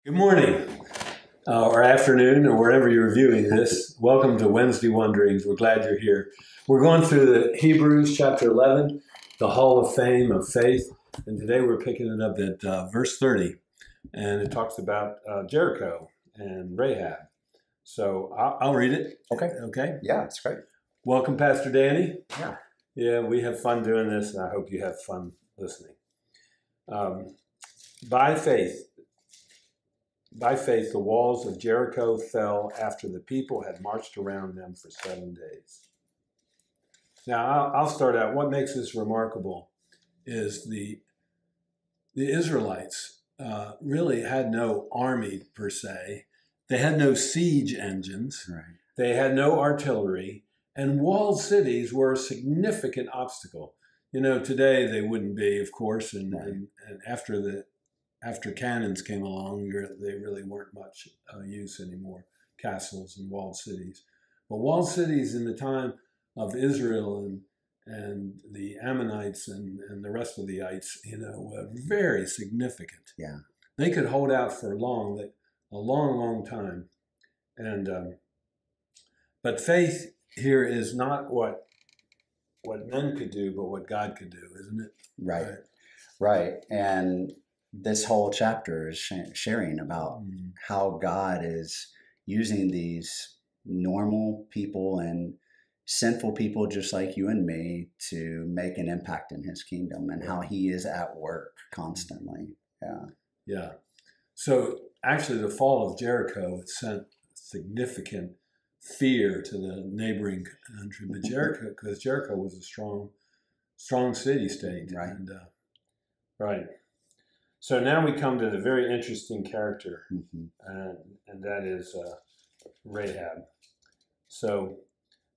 Good morning, or afternoon, or wherever you're viewing this. Welcome to Wednesday Wonderings. We're glad you're here. We're going through the Hebrews chapter 11, the Hall of Fame of Faith, and today we're picking it up at verse 30, and it talks about Jericho and Rahab. So I'll read it. Okay. Okay. Yeah, it's great. Welcome, Pastor Danny. Yeah. Yeah, we have fun doing this, and I hope you have fun listening. By faith, the walls of Jericho fell after the people had marched around them for 7 days. Now, I'll start out. What makes this remarkable is the Israelites really had no army per se. They had no siege engines. Right. They had no artillery. And walled cities were a significant obstacle. You know, today they wouldn't be, of course, and after cannons came along, they really weren't much use anymore, castles and walled cities. But walled cities in the time of Israel and the Ammonites and the rest of the ites, were very significant. Yeah. They could hold out for a long, long time. And but faith here is not what men could do, but what God could do, isn't it? Right. And this whole chapter is sharing about how God is using these normal people and sinful people just like you and me to make an impact in his kingdom, and how he is at work constantly. Yeah. So actually the fall of Jericho sent significant fear to the neighboring country, but because Jericho was a strong city-state. Right. And, right. So now we come to the very interesting character, and that is Rahab. So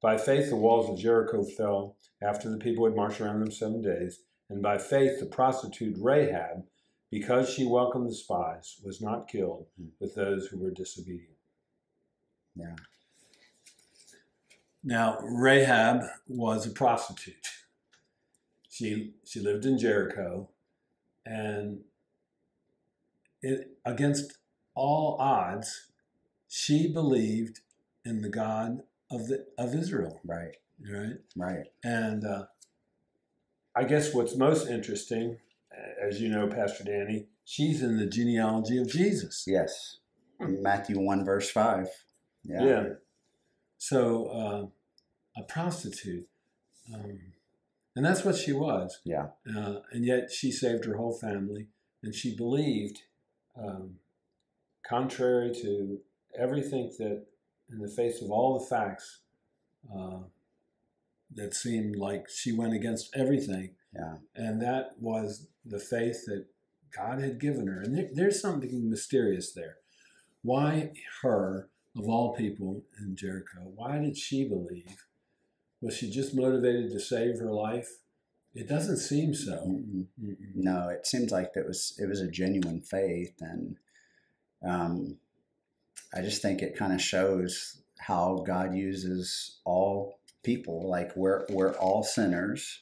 by faith, the walls of Jericho fell after the people had marched around them 7 days. And by faith, the prostitute Rahab, because she welcomed the spies, was not killed with those who were disobedient. Yeah. Now, Rahab was a prostitute. She lived in Jericho, and against all odds, she believed in the God of Israel. Right. Right. And I guess what's most interesting, as you know, Pastor Danny, she's in the genealogy of Jesus. Yes. Matthew 1 verse 5. Yeah. So a prostitute, and that's what she was. Yeah. And yet she saved her whole family, and she believed, contrary to everything that, in the face of all the facts, that seemed like she went against everything. Yeah. And that was the faith that God had given her. And there's something mysterious there. Why her, of all people in Jericho? Why did she believe? Was she just motivated to save her life? It doesn't seem so. No, it seems like it was a genuine faith, and I just think it kind of shows how God uses all people. Like we're all sinners,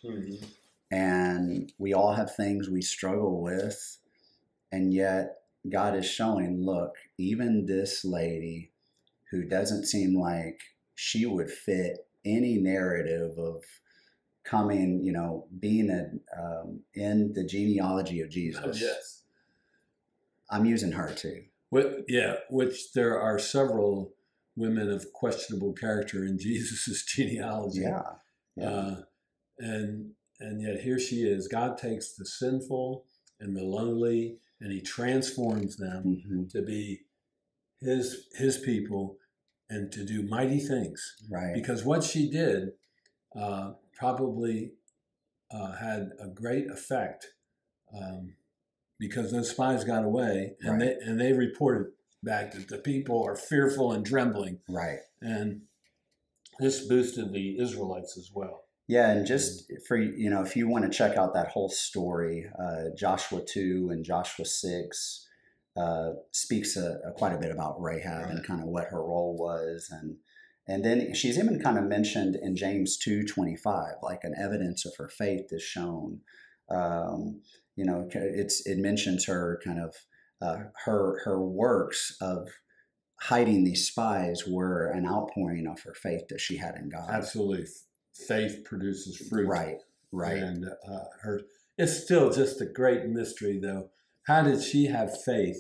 and we all have things we struggle with, and yet God is showing, look, even this lady who doesn't seem like she would fit any narrative of coming, being in the genealogy of Jesus. Oh, yes. I'm using her too. Which there are several women of questionable character in Jesus' genealogy. Yeah. And yet here she is. God takes the sinful and the lowly, and he transforms them to be his people and to do mighty things. Right. Because what she did probably had a great effect, because those spies got away, and they reported back that the people are fearful and trembling. Right. And this boosted the Israelites as well. Yeah, and just for, if you want to check out that whole story, Joshua 2 and Joshua 6 speaks quite a bit about Rahab and kind of what her role was. And then she's even kind of mentioned in James 2:25, like an evidence of her faith is shown. It mentions her kind of her works of hiding these spies were an outpouring of her faith that she had in God. Absolutely. Faith produces fruit. Right. And it's still just a great mystery, though. How did she have faith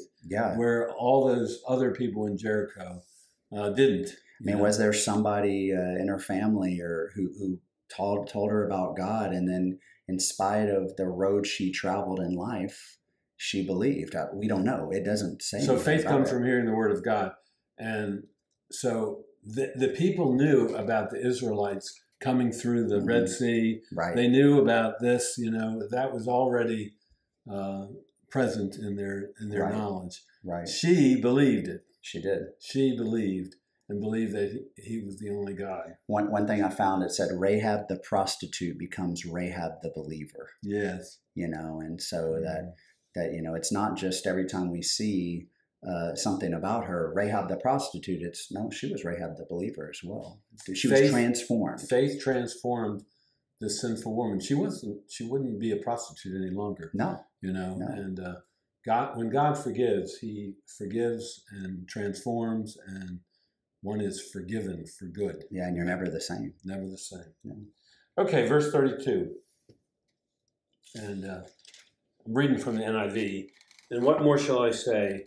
where all those other people in Jericho didn't? I mean, was there somebody in her family or who told her about God, and then in spite of the road she traveled in life, she believed? We don't know. It doesn't say. So faith comes from hearing the word of God. And so the people knew about the Israelites coming through the Red Sea. Right. They knew about this, that was already present in their knowledge. Right. She believed it. She did. She believed and believed that he was the only God. One thing I found, it said Rahab the prostitute becomes Rahab the believer. Yes. And so that it's not just every time we see something about her, Rahab the prostitute, she was Rahab the believer as well. She was transformed. Faith transformed the sinful woman. She wouldn't be a prostitute any longer. No. No. And God, when God forgives, he forgives and transforms, and one is forgiven for good. Yeah, and you're never the same. Never the same. Yeah. Okay, verse 32. And I'm reading from the NIV. And what more shall I say?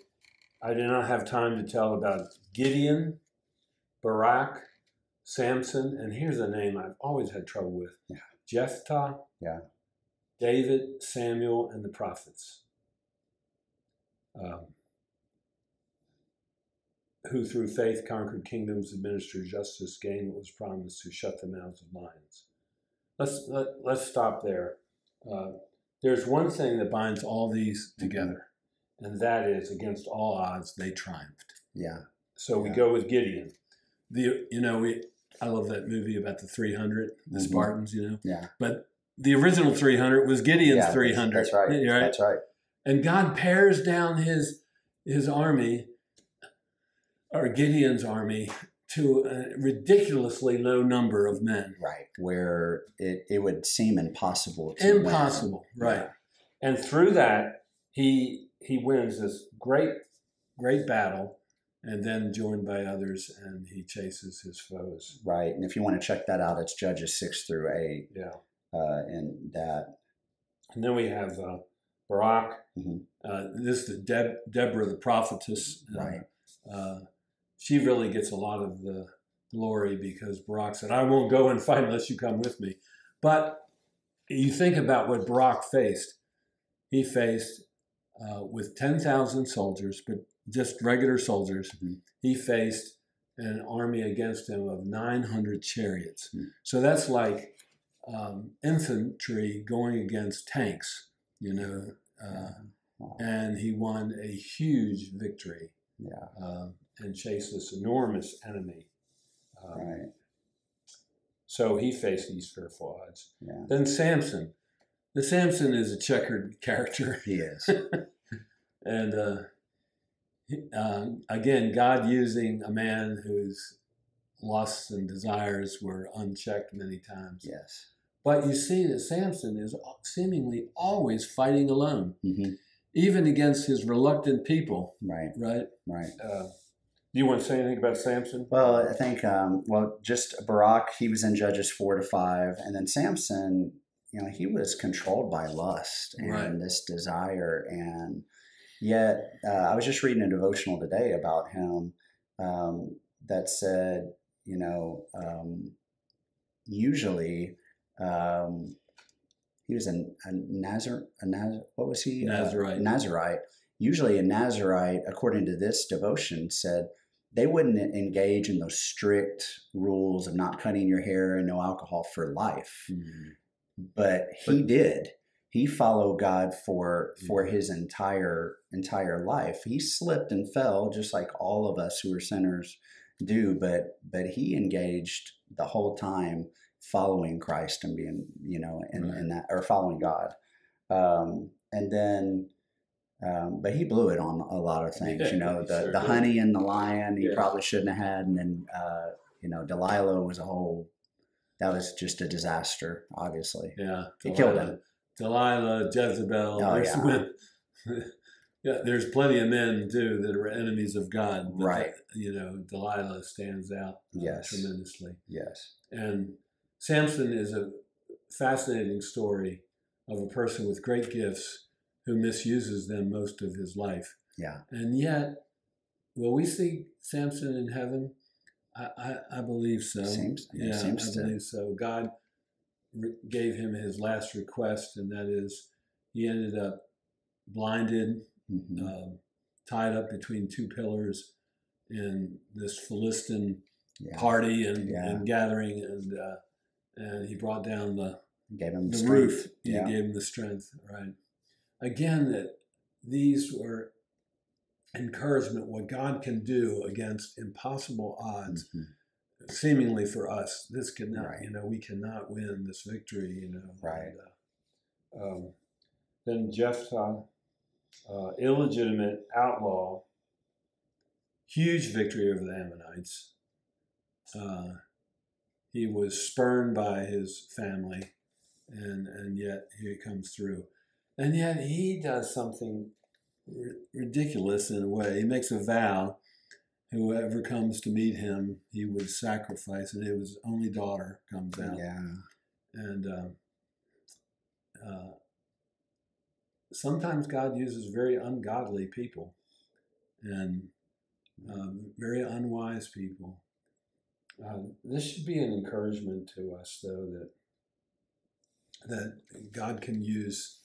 I do not have time to tell about Gideon, Barak, Samson, and here's a name I've always had trouble with. Yeah. Jephthah, David, Samuel, and the prophets, who through faith conquered kingdoms, administered justice, gained what was promised, who shut the mouths of lions. Let's stop there. There's one thing that binds all these together, and that is, against all odds, they triumphed. Yeah. So we go with Gideon. I love that movie about the 300, the Spartans. Yeah. But the original 300 was Gideon's 300. That's right. That's right. And God pares down his army, or Gideon's army, to a ridiculously low number of men. Right. Where it would seem impossible to win. Right. Yeah. And through that, he wins this great battle, and then joined by others, and he chases his foes. Right. And if you want to check that out, it's Judges 6-8. Yeah. And that. And then we have Barak. This is Deborah the prophetess. Right. She really gets a lot of the glory because Barak said, I won't go and fight unless you come with me. But you think about what Barak faced. He faced, with 10,000 soldiers, but just regular soldiers, he faced an army against him of 900 chariots. So that's like infantry going against tanks, and he won a huge victory. Yeah. And chased this enormous enemy. Right. So he faced these fearful odds. Yeah. Then Samson. The Samson is a checkered character. He is. And again, God using a man whose lusts and desires were unchecked many times. Yes. But you see that Samson is seemingly always fighting alone, even against his reluctant people. Right. Right? Right. Do you want to say anything about Samson? Well, I think, just Barak, he was in Judges 4-5. And then Samson, he was controlled by lust and this desire. And yet, I was just reading a devotional today about him that said, usually he was what was he? Nazarite. Nazarite. Usually a Nazarite, according to this devotion, said they wouldn't engage in those strict rules of not cutting your hair and no alcohol for life. But he did. He followed God for his entire life. He slipped and fell just like all of us who are sinners do, but he engaged the whole time following Christ and being, in that, or following God. And then but he blew it on a lot of things, the honey and the lion he probably shouldn't have had. And then, Delilah that was just a disaster, obviously. Yeah. It killed him. Delilah, Jezebel. Yeah, there's plenty of men too that are enemies of God. But Right. Delilah stands out Yes. tremendously. Yes. And Samson is a fascinating story of a person with great gifts who misuses them most of his life. Yeah. And yet, will we see Samson in heaven? I believe so. Seems I believe so. God gave him his last request, and that is he ended up blinded, tied up between two pillars in this Philistine party and gathering, and he brought down the roof. He gave him the strength, right? Again, that these were encouragement, what God can do against impossible odds. Seemingly for us, this cannot, we cannot win this victory, Right. And, then Jephthah, illegitimate outlaw, huge victory over the Ammonites. He was spurned by his family, and yet here he comes through. And yet he does something ridiculous in a way. He makes a vow. Whoever comes to meet him, he would sacrifice, and his only daughter comes out. Yeah. And sometimes God uses very ungodly people and very unwise people. This should be an encouragement to us, though, that God can use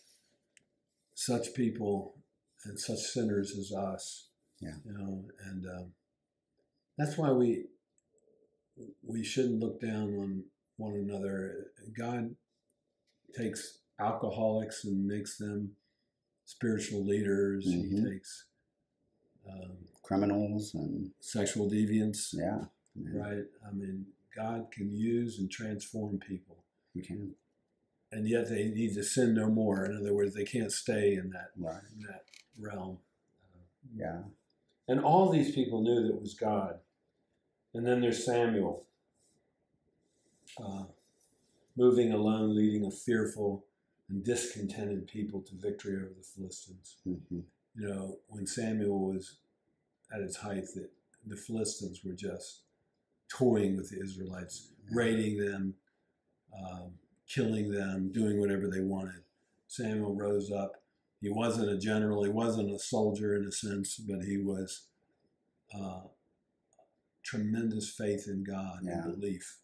such people and such sinners as us. Yeah. And that's why we shouldn't look down on one another. God takes alcoholics and makes them spiritual leaders. He takes criminals and sexual deviants. Yeah. Right? I mean, God can use and transform people. He can. And yet they need to sin no more. In other words, they can't stay in that, right. in that realm. Yeah. And all these people knew that it was God. And then there's Samuel, moving alone, leading a fearful and discontented people to victory over the Philistines. When Samuel was at its height, the Philistines were just toying with the Israelites, raiding them, killing them, doing whatever they wanted. Samuel rose up. He wasn't a general, he wasn't a soldier in a sense, but he was tremendous faith in God and belief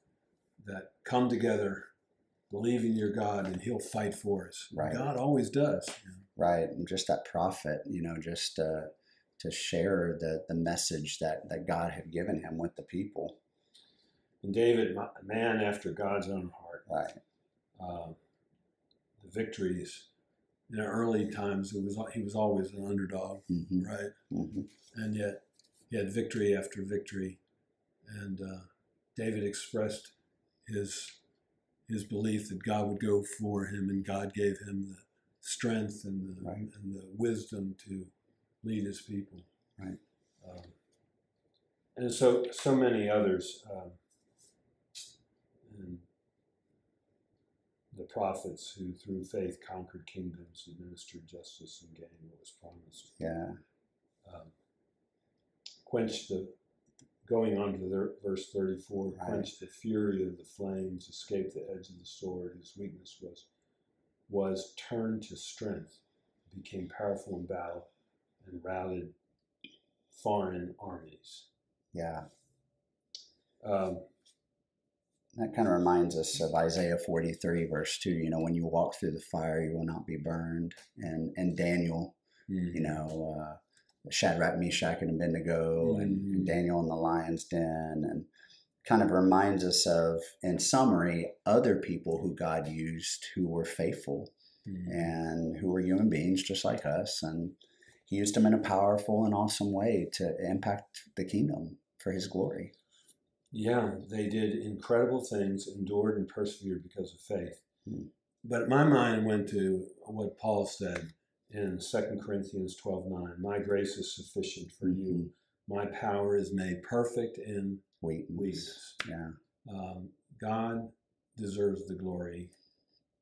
that come together, believe in your God, and he'll fight for us. Right. God always does. Right. And just that prophet, just to share the message that God had given him with the people. And David, a man after God's own heart. Right. The victories. In the early times, he was always an underdog, right? And yet he had victory after victory. And David expressed his belief that God would go for him, and God gave him the strength and the wisdom to lead his people. Right. And so many others. And the prophets who, through faith, conquered kingdoms, administered justice, and gained what was promised. Yeah. Quenched going on to verse 34, quenched the fury of the flames, escaped the edge of the sword. His weakness was turned to strength, became powerful in battle, and routed foreign armies. Yeah. That kind of reminds us of Isaiah 43, verse 2. When you walk through the fire, you will not be burned. And Daniel, Shadrach, Meshach, and Abednego, and Daniel in the lion's den, and kind of reminds us of, in summary, other people who God used who were faithful and who were human beings just like us. And he used them in a powerful and awesome way to impact the kingdom for his glory. Yeah, they did incredible things, endured and persevered because of faith. But my mind went to what Paul said in 2 Corinthians 12:9. My grace is sufficient for you. My power is made perfect in weakness. Yeah. God deserves the glory.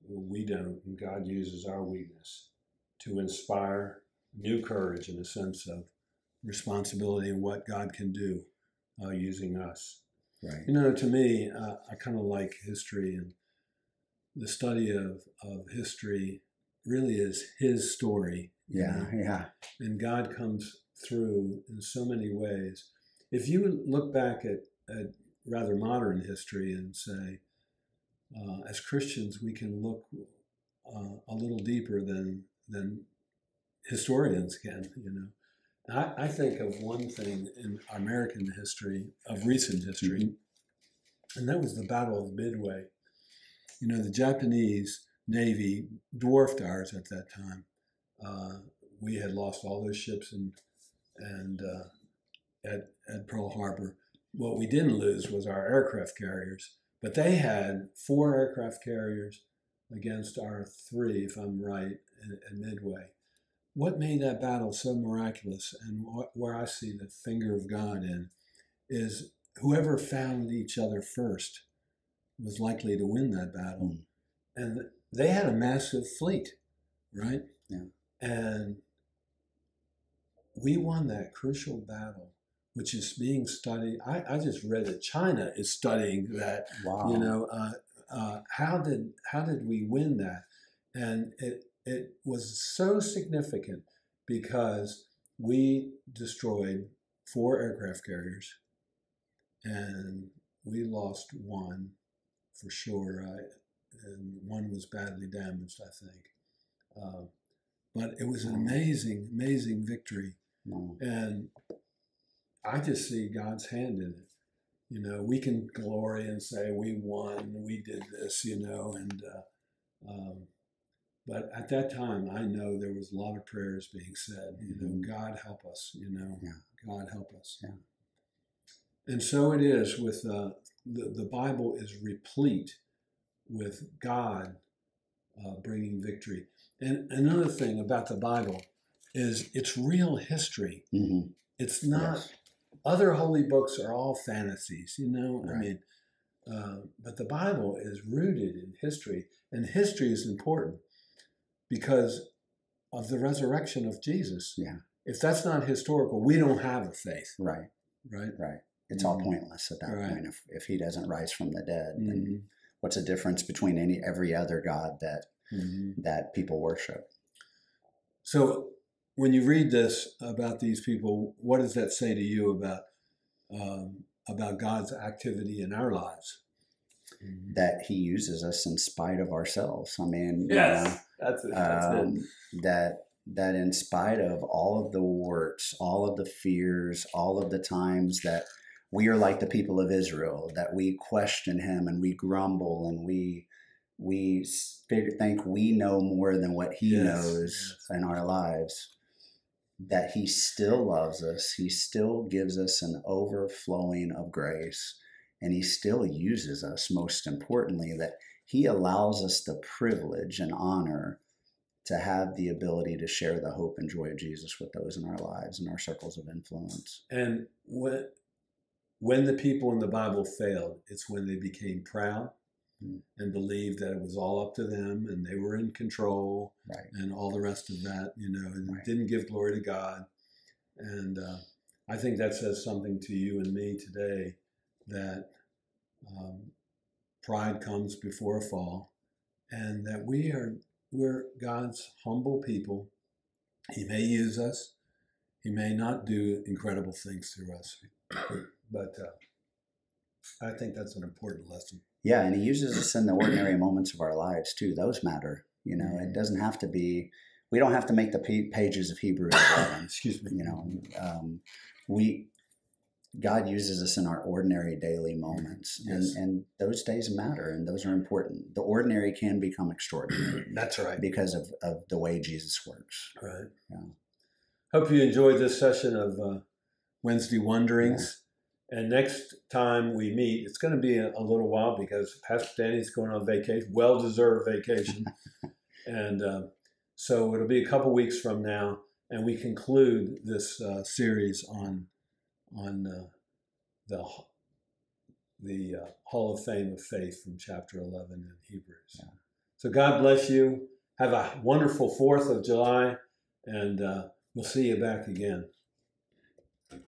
We don't. And God uses our weakness to inspire new courage and a sense of responsibility and what God can do using us. Right. You know, to me, I kind of like history, and the study of history really is His story. Yeah, yeah. And God comes through in so many ways. If you look back at rather modern history and say, as Christians, we can look a little deeper than historians can, you know. I think of one thing in American history, of recent history, and that was the Battle of Midway. You know, the Japanese Navy dwarfed ours at that time. We had lost all those ships at Pearl Harbor. What we didn't lose was our aircraft carriers, but they had 4 aircraft carriers against our 3, if I'm right, at Midway. What made that battle so miraculous, and where I see the finger of God in, is whoever found each other first was likely to win that battle. And they had a massive fleet, right? Yeah. And we won that crucial battle, which is being studied. I just read that China is studying that. Wow. You know, how did we win that? And it was so significant because we destroyed 4 aircraft carriers, and we lost 1 for sure, and 1 was badly damaged, I think. But it was an amazing, amazing victory. Wow. And I just see God's hand in it. You know, we can glory and say we won, we did this, you know, and but at that time, I know there was a lot of prayers being said. You know, God help us. You know, God help us. Yeah. And so it is with the Bible is replete with God bringing victory. And another thing about the Bible is it's real history. It's not. Other holy books are all fantasies. You know, Right. I mean. But the Bible is rooted in history, and history is important because of the resurrection of Jesus. Yeah. If that's not historical, we don't have a faith. Right. Right. Right. It's all pointless at that point. If He doesn't rise from the dead, then what's the difference between every other God that people worship? So when you read this about these people, what does that say to you about God's activity in our lives? That He uses us in spite of ourselves. I mean, yes, that's it. That in spite of all of the warts, all of the fears, all of the times that we are like the people of Israel, that we question Him and we grumble and we think we know more than what He knows in our lives, that He still loves us. He still gives us an overflowing of grace, and He still uses us. Most importantly, that He allows us the privilege and honor to have the ability to share the hope and joy of Jesus with those in our lives and our circles of influence. And when the people in the Bible failed, it's when they became proud and believed that it was all up to them and they were in control, and all the rest of that, you know, and didn't give glory to God. And I think that says something to you and me today, that pride comes before a fall, and that we're God's humble people. He may use us. He may not do incredible things through us. But I think that's an important lesson. Yeah, and He uses us in the ordinary moments of our lives too. Those matter. You know, it doesn't have to be. We don't have to make the pages of Hebrews 11. Excuse me. You know, God uses us in our ordinary daily moments, and those days matter, and those are important. The ordinary can become extraordinary. That's right. Because of the way Jesus works. Right. Yeah. Hope you enjoyed this session of Wednesday Wonderings. And next time we meet, it's going to be a little while because Pastor Danny's going on vacation, well-deserved vacation. And so it'll be a couple weeks from now, and we conclude this series on the Hall of Fame of Faith from chapter 11 in Hebrews. Yeah. So God bless you. Have a wonderful 4th of July, and We'll see you back again.